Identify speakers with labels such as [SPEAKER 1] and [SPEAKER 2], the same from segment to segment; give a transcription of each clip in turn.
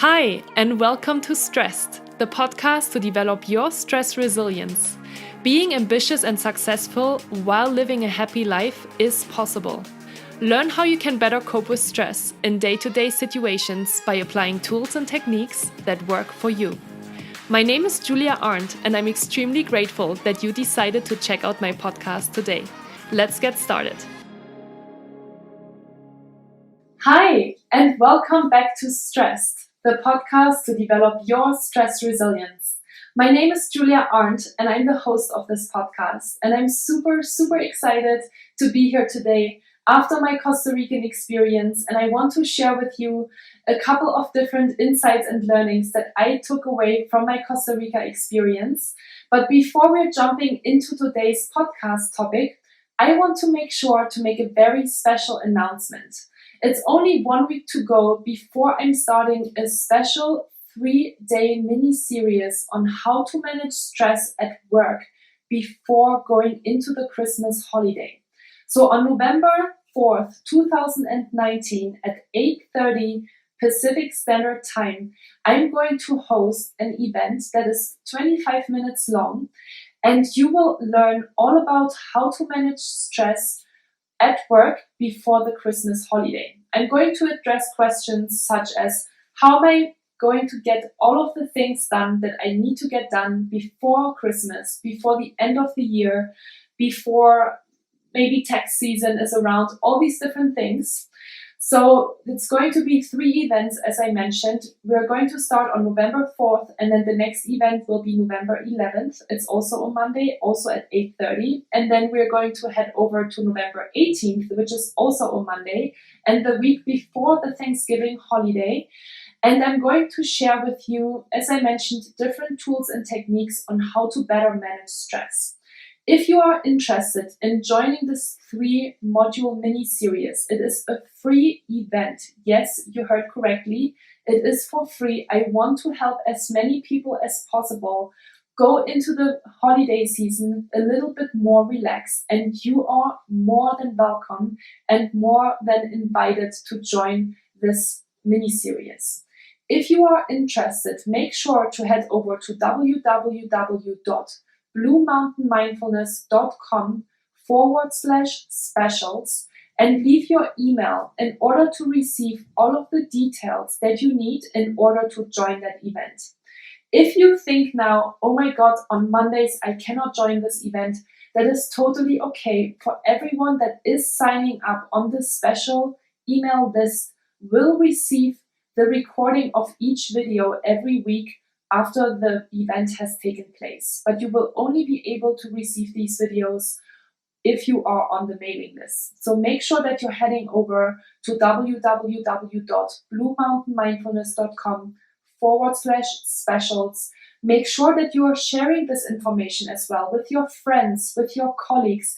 [SPEAKER 1] Hi, and welcome to Stressed, the podcast to develop your stress resilience. Being ambitious and successful while living a happy life is possible. Learn how you can better cope with stress in day-to-day situations by applying tools and techniques that work for you. My name is Julia Arndt, and I'm extremely grateful that you decided to check out my podcast today. Let's get started. Hi, and welcome back to Stressed, the podcast to develop your stress resilience. My name is Julia Arndt, and I'm the host of this podcast. And I'm super excited to be here today after my Costa Rican experience. And I want to share with you a couple of different insights and learnings that I took away from my Costa Rica experience. But before we're jumping into today's podcast topic, I want to make sure to make a very special announcement. It's only 1 week to go before I'm starting a special 3-day mini-series on how to manage stress at work before going into the Christmas holiday. So on November 4th, 2019 at 8:30 Pacific Standard Time, I'm going to host an event that is 25 minutes long, and you will learn all about how to manage stress at work before the Christmas holiday. I'm going to address questions such as how am I going to get all of the things done that I need to get done before Christmas, before the end of the year, before maybe tax season is around, all these different things. So it's going to be 3 events, as I mentioned. We're going to start on November 4th, and then the next event will be November 11th. It's also on Monday, also at 8:30. And then we're going to head over to November 18th, which is also on Monday, and the week before the Thanksgiving holiday. And I'm going to share with you, as I mentioned, different tools and techniques on how to better manage stress. If you are interested in joining this 3-module mini-series, it is a free event. Yes, you heard correctly. It is for free. I want to help as many people as possible go into the holiday season a little bit more relaxed, and you are more than welcome and more than invited to join this mini-series. If you are interested, make sure to head over to www.bluemountainmindfulness.com/specials and leave your email in order to receive all of the details that you need in order to join that event. If you think now, oh my God, on Mondays I cannot join this event, that is totally okay. For everyone that is signing up on this special email list will receive the recording of each video every week after the event has taken place. But you will only be able to receive these videos if you are on the mailing list. So make sure that you're heading over to www.bluemountainmindfulness.com/specials. Make sure that you are sharing this information as well with your friends, with your colleagues.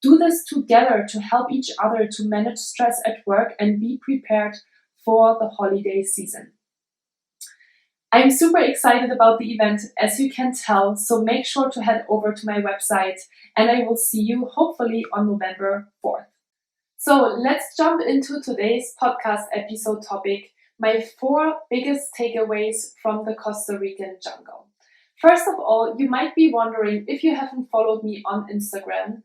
[SPEAKER 1] Do this together to help each other to manage stress at work and be prepared for the holiday season. I'm super excited about the event, as you can tell, so make sure to head over to my website, and I will see you hopefully on November 4th. So let's jump into today's podcast episode topic, my 4 biggest takeaways from the Costa Rican jungle. First of all, you might be wondering, if you haven't followed me on Instagram,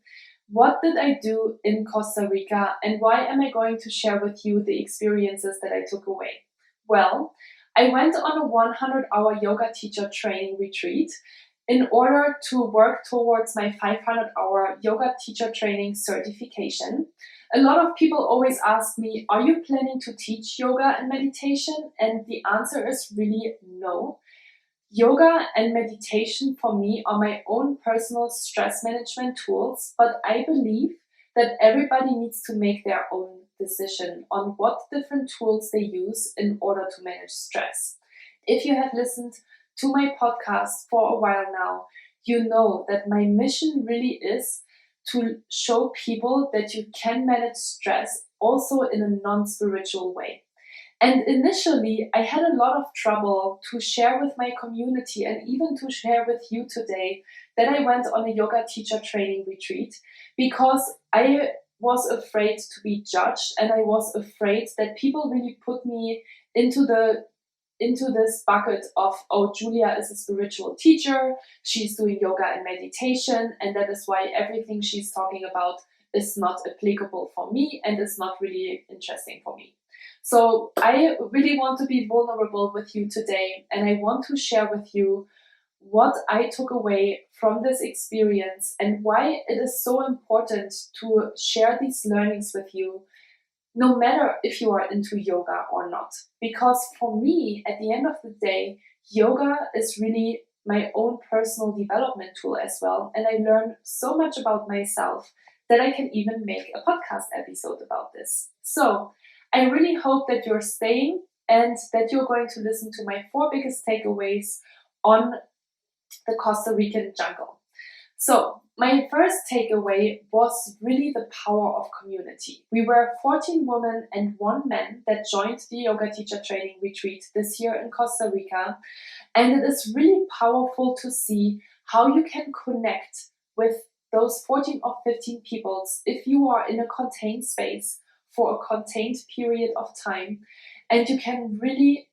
[SPEAKER 1] what did I do in Costa Rica, and why am I going to share with you the experiences that I took away? Well, I went on a 100-hour yoga teacher training retreat in order to work towards my 500-hour yoga teacher training certification. A lot of people always ask me, are you planning to teach yoga and meditation? And the answer is really no. Yoga and meditation for me are my own personal stress management tools, but I believe that everybody needs to make their own decision on what different tools they use in order to manage stress. If you have listened to my podcast for a while now, you know that my mission really is to show people that you can manage stress also in a non-spiritual way. And initially, I had a lot of trouble to share with my community and even to share with you today that I went on a yoga teacher training retreat, because I was afraid to be judged, and I was afraid that people really put me into the into this bucket of, oh, Julia is a spiritual teacher, she's doing yoga and meditation, and that is why everything she's talking about is not applicable for me and is not really interesting for me. So I really want to be vulnerable with you today, and I want to share with you what I took away from this experience and why it is so important to share these learnings with you, no matter if you are into yoga or not. Because for me, at the end of the day, yoga is really my own personal development tool as well. And I learn so much about myself that I can even make a podcast episode about this. So I really hope that you're staying and that you're going to listen to my 4 biggest takeaways on the Costa Rican jungle. So my first takeaway was really the power of community. We were 14 women and 1 man that joined the yoga teacher training retreat this year in Costa Rica. And it is really powerful to see how you can connect with those 14 or 15 people if you are in a contained space for a contained period of time, and you can really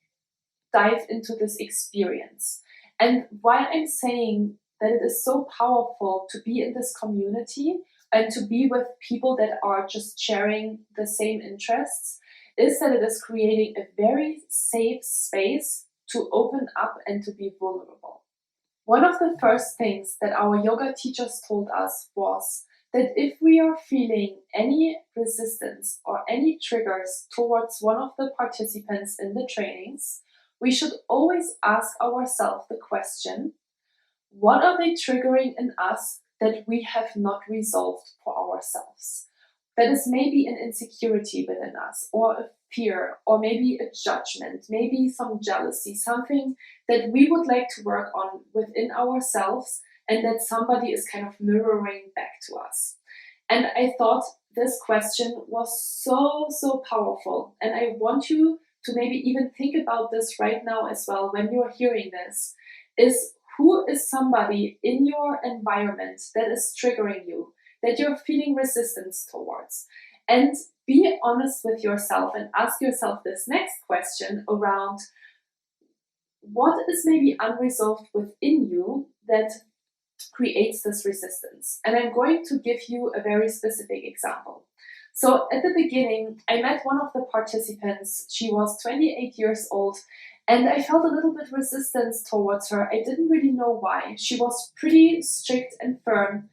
[SPEAKER 1] dive into this experience. And why I'm saying that it is so powerful to be in this community and to be with people that are just sharing the same interests is that it is creating a very safe space to open up and to be vulnerable. One of the first things that our yoga teachers told us was that if we are feeling any resistance or any triggers towards one of the participants in the trainings, we should always ask ourselves the question, what are they triggering in us that we have not resolved for ourselves? That is maybe an insecurity within us, or a fear, or maybe a judgment, maybe some jealousy, something that we would like to work on within ourselves and that somebody is kind of mirroring back to us. And I thought this question was so powerful. And I want you to maybe even think about this right now as well when you're hearing this, is who is somebody in your environment that is triggering you, that you're feeling resistance towards? And be honest with yourself and ask yourself this next question around what is maybe unresolved within you that creates this resistance. And I'm going to give you a very specific example. So at the beginning, I met one of the participants. She was 28 years old, and I felt a little bit resistance towards her. I didn't really know why. She was pretty strict and firm,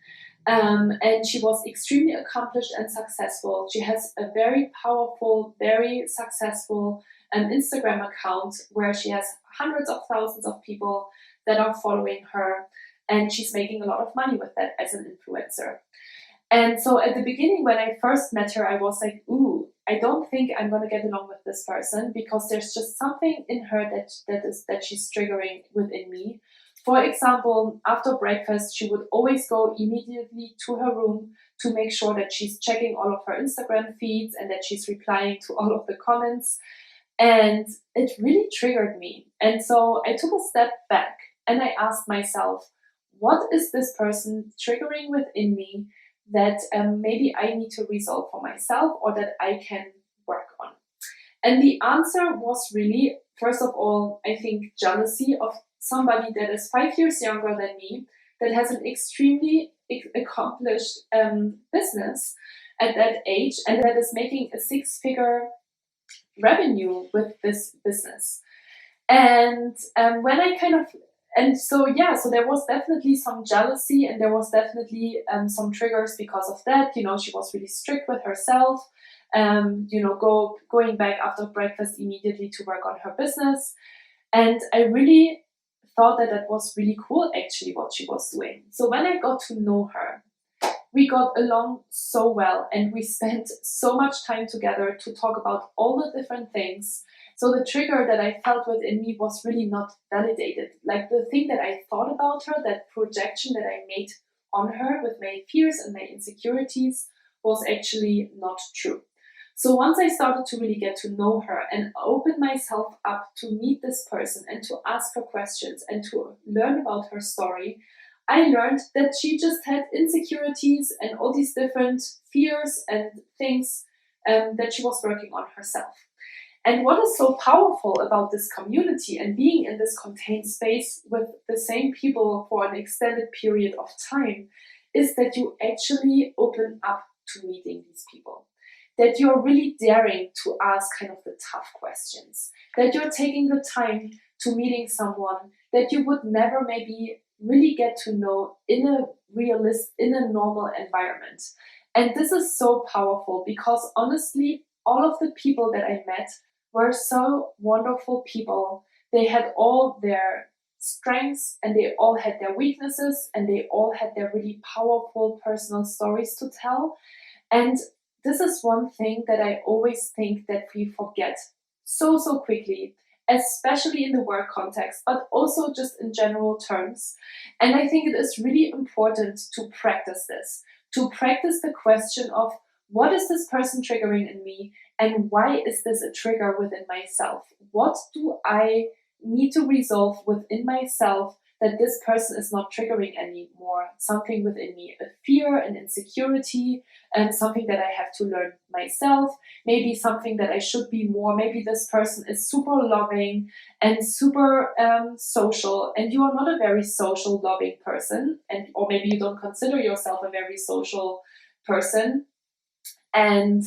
[SPEAKER 1] and she was extremely accomplished and successful. She has a very powerful, very successful Instagram account where she has hundreds of thousands of people that are following her, and she's making a lot of money with that as an influencer. And so at the beginning, when I first met her, I was like, ooh, I don't think I'm going to get along with this person because there's just something in her that she's triggering within me. For example, after breakfast, she would always go immediately to her room to make sure that she's checking all of her Instagram feeds and that she's replying to all of the comments. And it really triggered me. And so I took a step back and I asked myself, what is this person triggering within me that maybe I need to resolve for myself or that I can work on? And the answer was really, first of all, I think jealousy of somebody that is 5 years younger than me, that has an extremely accomplished business at that age and that is making a 6-figure revenue with this business. And when I kind of so there was definitely some jealousy and there was definitely some triggers because of that. You know, she was really strict with herself, going back after breakfast immediately to work on her business. And I really thought that was really cool, actually, what she was doing. So when I got to know her, we got along so well and we spent so much time together to talk about all the different things. So the trigger that I felt within me was really not validated. Like the thing that I thought about her, that projection that I made on her with my fears and my insecurities was actually not true. So once I started to really get to know her and open myself up to meet this person and to ask her questions and to learn about her story, I learned that she just had insecurities and all these different fears and things that she was working on herself. And what is so powerful about this community and being in this contained space with the same people for an extended period of time is that you actually open up to meeting these people. That you're really daring to ask kind of the tough questions. That you're taking the time to meeting someone that you would never maybe really get to know in a normal environment. And this is so powerful because honestly, all of the people that I met were so wonderful people. They had all their strengths and they all had their weaknesses and they all had their really powerful personal stories to tell. And this is one thing that I always think that we forget so quickly, especially in the work context, but also just in general terms. And I think it is really important to practice this, to practice the question of what is this person triggering in me and why is this a trigger within myself? What do I need to resolve within myself that this person is not triggering anymore? Something within me, a fear, an insecurity, and something that I have to learn myself. Maybe something that I should be more. Maybe this person is super loving and super social, and you are not a very social, loving person, or maybe you don't consider yourself a very social person, and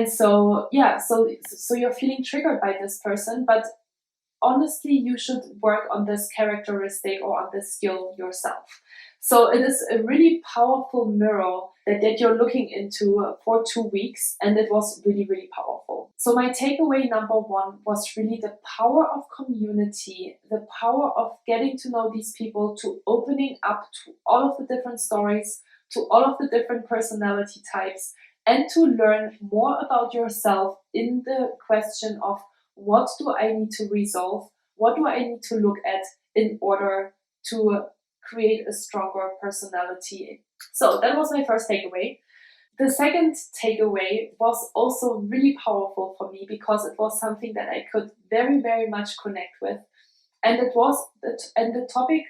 [SPEAKER 1] so yeah, so you're feeling triggered by this person, but honestly, you should work on this characteristic or on this skill yourself. So it is a really powerful mirror that you're looking into for 2 weeks, and it was really powerful. So my takeaway number one was really the power of community, the power of getting to know these people, to opening up to all of the different stories, to all of the different personality types, and to learn more about yourself in the question of what do I need to resolve? What do I need to look at in order to create a stronger personality? So that was my first takeaway. The second takeaway was also really powerful for me because it was something that I could very much connect with. And the topic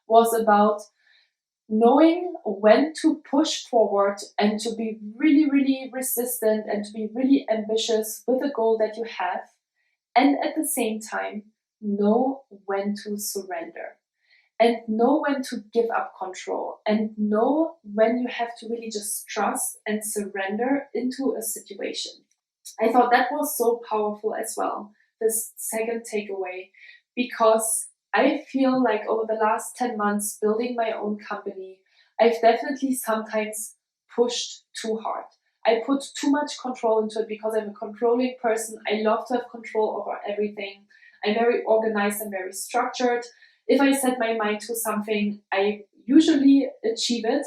[SPEAKER 1] was about knowing when to push forward and to be really resistant and to be really ambitious with a goal that you have. And at the same time, know when to surrender and know when to give up control and know when you have to really just trust and surrender into a situation. I thought that was so powerful as well, this second takeaway, because I feel like over the last 10 months building my own company, I've definitely sometimes pushed too hard. I put too much control into it because I'm a controlling person. I love to have control over everything. I'm very organized and very structured. If I set my mind to something, I usually achieve it.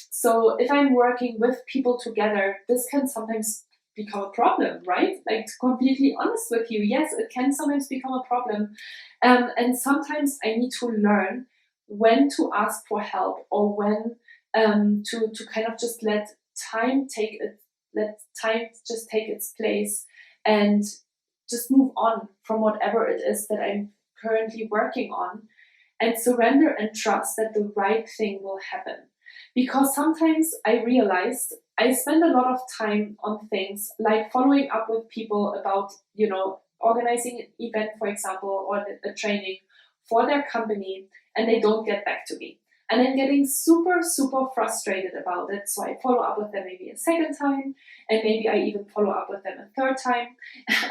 [SPEAKER 1] So if I'm working with people together, this can sometimes become a problem, right? Like, to completely honest with you, yes, it can sometimes become a problem. And sometimes I need to learn when to ask for help or when to kind of just let time take its place and just move on from whatever it is that I'm currently working on, and surrender and trust that the right thing will happen. Because sometimes I realized I spend a lot of time on things like following up with people about, organizing an event, for example, or a training for their company, and they don't get back to me. And I'm getting super frustrated about it. So I follow up with them maybe a second time, and maybe I even follow up with them a third time.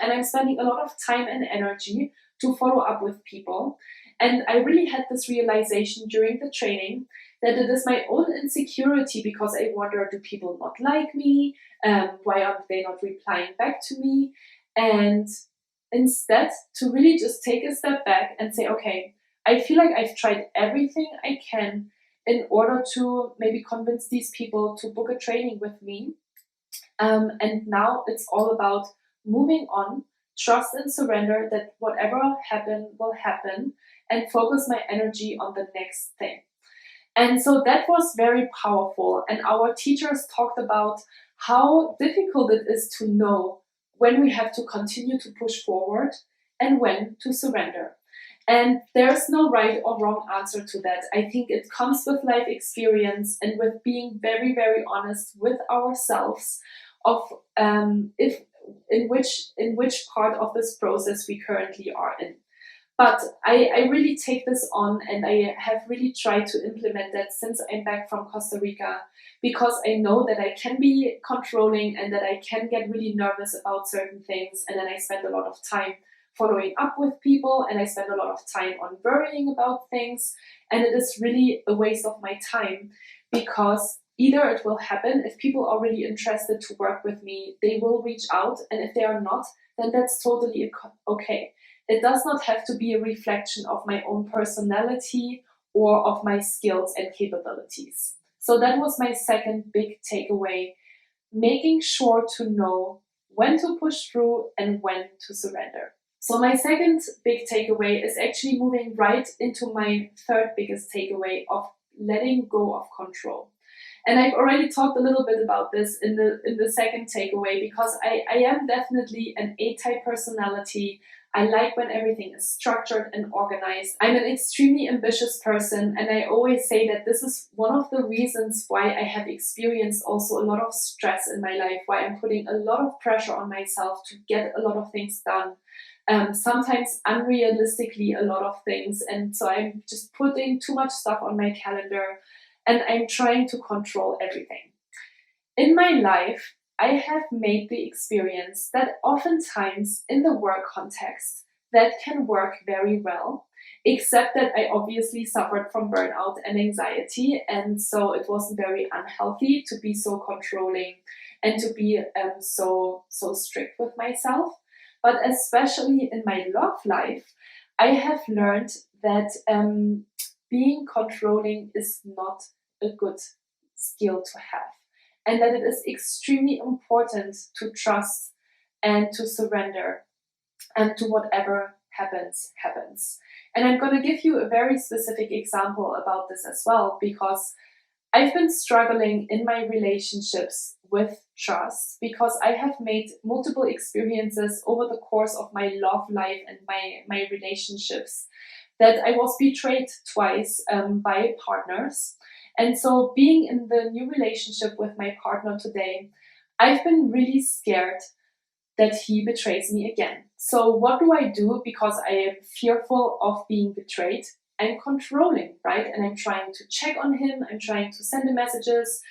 [SPEAKER 1] And I'm spending a lot of time and energy to follow up with people. And I really had this realization during the training that it is my own insecurity, because I wonder, do people not like me? Why aren't they not replying back to me? And instead, to really just take a step back and say, okay, I feel like I've tried everything I can in order to maybe convince these people to book a training with me. And now it's all about moving on, trust and surrender that whatever happen will happen, and focus my energy on the next thing. And so that was very powerful. And our teachers talked about how difficult it is to know when we have to continue to push forward and when to surrender. And there's no right or wrong answer to that. I think it comes with life experience and with being very honest with ourselves of if in which part of this process we currently are in. But I really take this on, and I have really tried to implement that since I'm back from Costa Rica, because I know that I can be controlling and that I can get really nervous about certain things, and then I spend a lot of time following up with people, and I spend a lot of time on worrying about things, and it is really a waste of my time, because either it will happen, if people are really interested to work with me, they will reach out, and if they are not, then that's totally okay. It does not have to be a reflection of my own personality or of my skills and capabilities. So that was my second big takeaway, making sure to know when to push through and when to surrender. So my second big takeaway is actually moving right into my third biggest takeaway of letting go of control. And I've already talked a little bit about this in the second takeaway, because I am definitely an A-type personality. I like when everything is structured and organized. I'm an extremely ambitious person, and I always say that this is one of the reasons why I have experienced also a lot of stress in my life, why I'm putting a lot of pressure on myself to get a lot of things done. Sometimes unrealistically a lot of things, and so I'm just putting too much stuff on my calendar, and I'm trying to control everything. In my life, I have made the experience that oftentimes in the work context, that can work very well, except that I obviously suffered from burnout and anxiety, and so it wasn't very unhealthy to be so controlling and to be so strict with myself. But especially in my love life, I have learned that being controlling is not a good skill to have, and that it is extremely important to trust and to surrender, and to whatever happens. And I'm going to give you a very specific example about this as well, because I've been struggling in my relationships with trust, because I have made multiple experiences over the course of my love life and my relationships that I was betrayed twice by partners. And so being in the new relationship with my partner today, I've been really scared that he betrays me again. So what do I do? Because I am fearful of being betrayed. I'm controlling, right? And I'm trying to check on him. I'm trying to send him messages,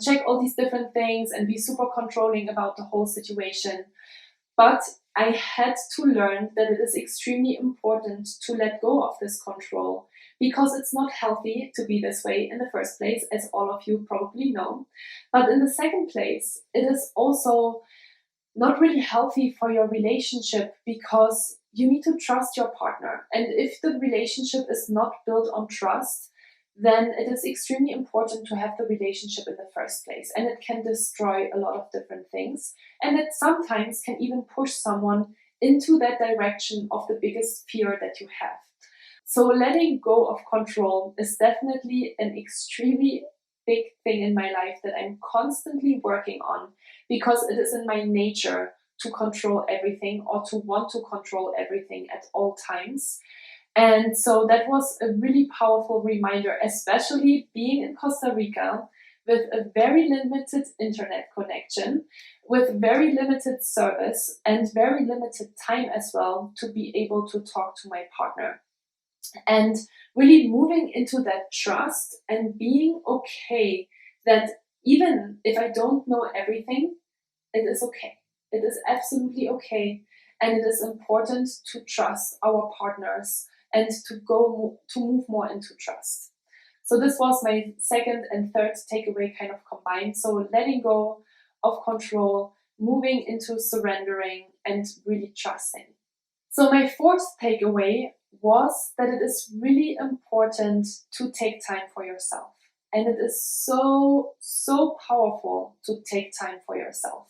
[SPEAKER 1] check all these different things, and be super controlling about the whole situation. But I had to learn that it is extremely important to let go of this control, because it's not healthy to be this way in the first place, as all of you probably know. But in the second place, it is also not really healthy for your relationship, because you need to trust your partner. And if the relationship is not built on trust, then it is extremely important to have the relationship in the first place. And it can destroy a lot of different things. And it sometimes can even push someone into that direction of the biggest fear that you have. So letting go of control is definitely an extremely big thing in my life that I'm constantly working on, because it is in my nature to control everything, or to want to control everything at all times. And so that was a really powerful reminder, especially being in Costa Rica with a very limited internet connection, with very limited service and very limited time as well to be able to talk to my partner. And really moving into that trust and being okay that even if I don't know everything, it is okay. It is absolutely okay. And it is important to trust our partners and to move more into trust. So this was my second and third takeaway kind of combined. So letting go of control, moving into surrendering, and really trusting. So my fourth takeaway was that it is really important to take time for yourself. And it is so powerful to take time for yourself.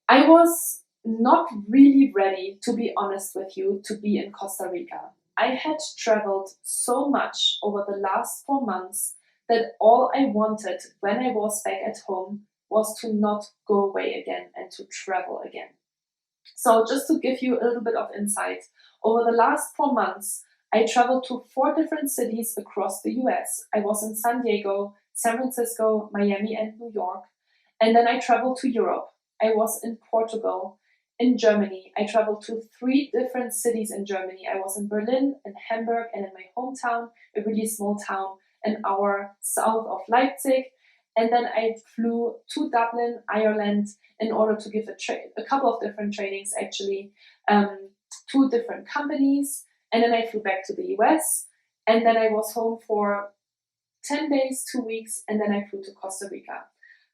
[SPEAKER 1] I was not really ready, to be honest with you, to be in Costa Rica. I had traveled so much over the last 4 months that all I wanted when I was back at home was to not go away again and to travel again. So just to give you a little bit of insight, over the last 4 months, I traveled to 4 different cities across the US. I was in San Diego, San Francisco, Miami, and New York. And then I traveled to Europe. I was in Portugal, in Germany. I traveled to 3 different cities in Germany. I was in Berlin, in Hamburg, and in my hometown, a really small town, an hour south of Leipzig. And then I flew to Dublin, Ireland, in order to give a couple of different trainings, actually, to different companies. And then I flew back to the US. And then I was home for 10 days, 2 weeks, and then I flew to Costa Rica.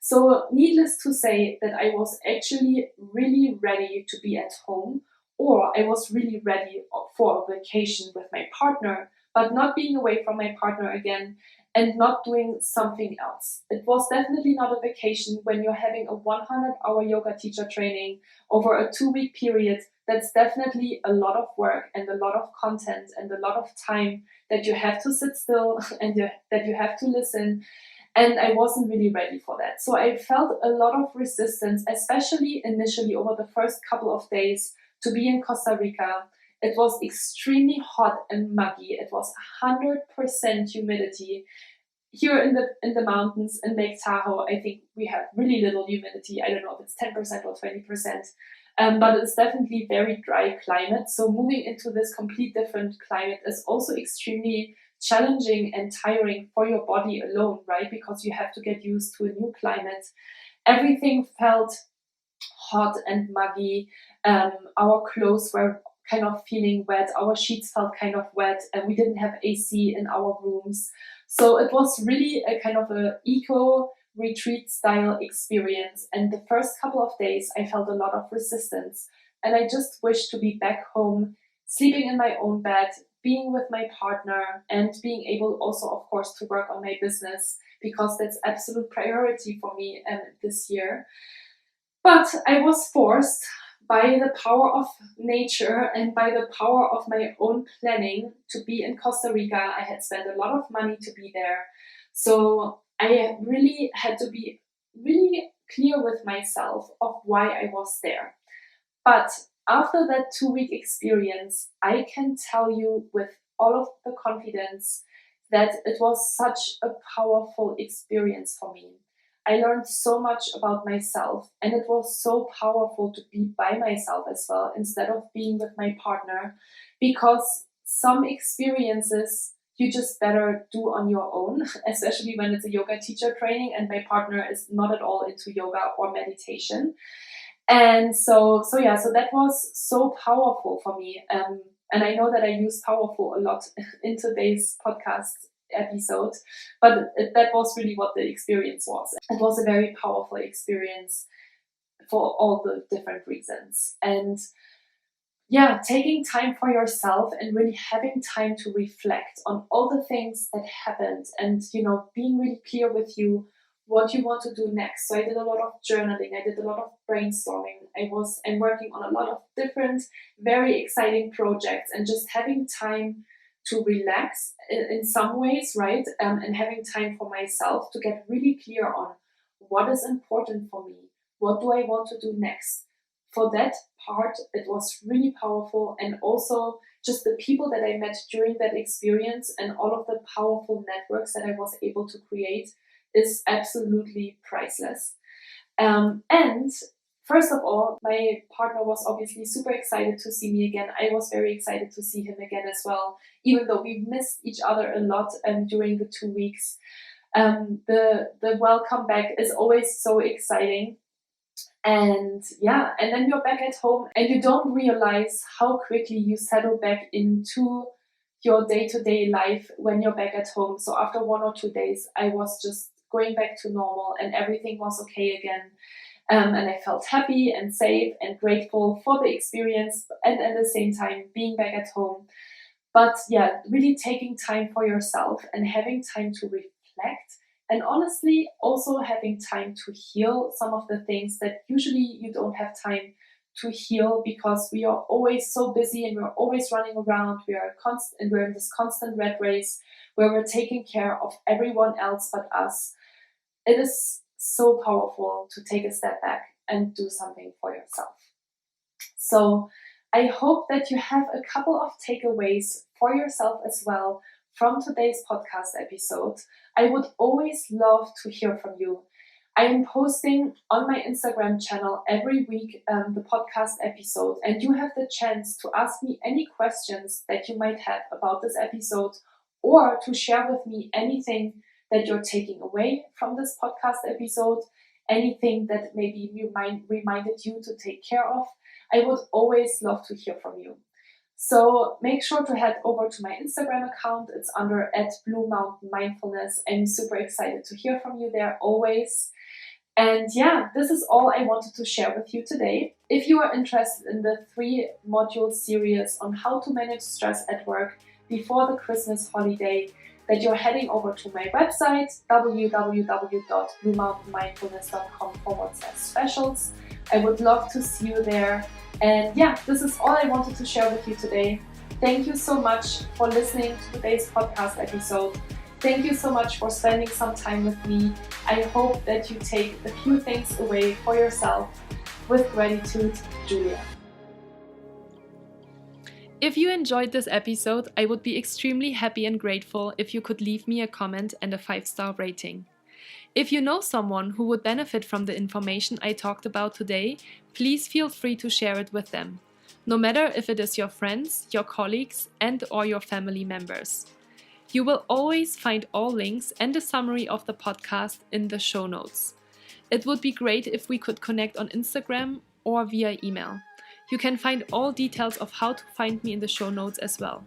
[SPEAKER 1] So needless to say that I was actually really ready to be at home, or I was really ready for a vacation with my partner, but not being away from my partner again and not doing something else. It was definitely not a vacation when you're having a 100-hour yoga teacher training over a 2-week period. That's definitely a lot of work and a lot of content and a lot of time that you have to sit still and that you have to listen. And I wasn't really ready for that. So I felt a lot of resistance, especially initially over the first couple of days to be in Costa Rica. It was extremely hot and muggy. It was 100% humidity. Here in the mountains in Lake Tahoe, I think we have really little humidity. I don't know if it's 10% or 20%. But it's definitely very dry climate. So moving into this complete different climate is also extremely challenging and tiring for your body alone, right? Because you have to get used to a new climate. Everything felt hot and muggy. Our clothes were kind of feeling wet. Our sheets felt kind of wet, and we didn't have AC in our rooms. So it was really a kind of a eco retreat style experience. And the first couple of days, I felt a lot of resistance. And I just wished to be back home, sleeping in my own bed, being with my partner, and being able also, of course, to work on my business, because that's absolute priority for me this year. But I was forced by the power of nature and by the power of my own planning to be in Costa Rica. I had spent a lot of money to be there. So I really had to be really clear with myself of why I was there. But after that 2-week experience, I can tell you with all of the confidence that it was such a powerful experience for me. I learned so much about myself, and it was so powerful to be by myself as well instead of being with my partner, because some experiences you just better do on your own, especially when it's a yoga teacher training and my partner is not at all into yoga or meditation. And so that was so powerful for me. And I know that I use powerful a lot in today's podcast episode, but that was really what the experience was. It was a very powerful experience for all the different reasons. And yeah, taking time for yourself and really having time to reflect on all the things that happened, and being really clear with you what you want to do next. So I did a lot of journaling, I did a lot of brainstorming, I'm working on a lot of different very exciting projects, and just having time to relax in some ways, right? And having time for myself to get really clear on what is important for me, what do I want to do next. For that part, it was really powerful, and also just the people that I met during that experience and all of the powerful networks that I was able to create is absolutely priceless. And first of all, my partner was obviously super excited to see me again. I was very excited to see him again as well, even though we missed each other a lot during the 2 weeks. The welcome back is always so exciting. And then you're back at home and you don't realize how quickly you settle back into your day-to-day life when you're back at home. So after 1 or 2 days, I was just going back to normal and everything was okay again. And I felt happy and safe and grateful for the experience, and at the same time being back at home. But really taking time for yourself and having time to reflect, and honestly also having time to heal some of the things that usually you don't have time to heal, because we are always so busy and we're always running around. We're in this constant rat race where we're taking care of everyone else but us. It is so powerful to take a step back and do something for yourself. So I hope that you have a couple of takeaways for yourself as well from today's podcast episode. I would always love to hear from you. I am posting on my Instagram channel every week the podcast episode, and you have the chance to ask me any questions that you might have about this episode, or to share with me anything that you're taking away from this podcast episode, anything that maybe reminded you to take care of. I would always love to hear from you. So make sure to head over to my Instagram account. It's under @BlueMountainMindfulness. I'm super excited to hear from you there always. And yeah, this is all I wanted to share with you today. If you are interested in the 3-module series on how to manage stress at work before the Christmas holiday, that you're heading over to my website, www.bluemountainmindfulness.com/specials. I would love to see you there. And yeah, this is all I wanted to share with you today. Thank you so much for listening to today's podcast episode. Thank you so much for spending some time with me. I hope that you take a few things away for yourself. With gratitude, Julia.
[SPEAKER 2] If you enjoyed this episode, I would be extremely happy and grateful if you could leave me a comment and a 5-star rating. If you know someone who would benefit from the information I talked about today, please feel free to share it with them, no matter if it is your friends, your colleagues, and/or your family members. You will always find all links and a summary of the podcast in the show notes. It would be great if we could connect on Instagram or via email. You can find all details of how to find me in the show notes as well.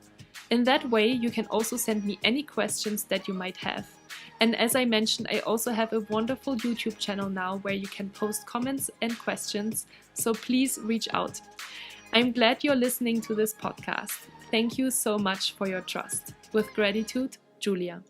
[SPEAKER 2] In that way, you can also send me any questions that you might have. And as I mentioned, I also have a wonderful YouTube channel now where you can post comments and questions, so please reach out. I'm glad you're listening to this podcast. Thank you so much for your trust. With gratitude, Julia.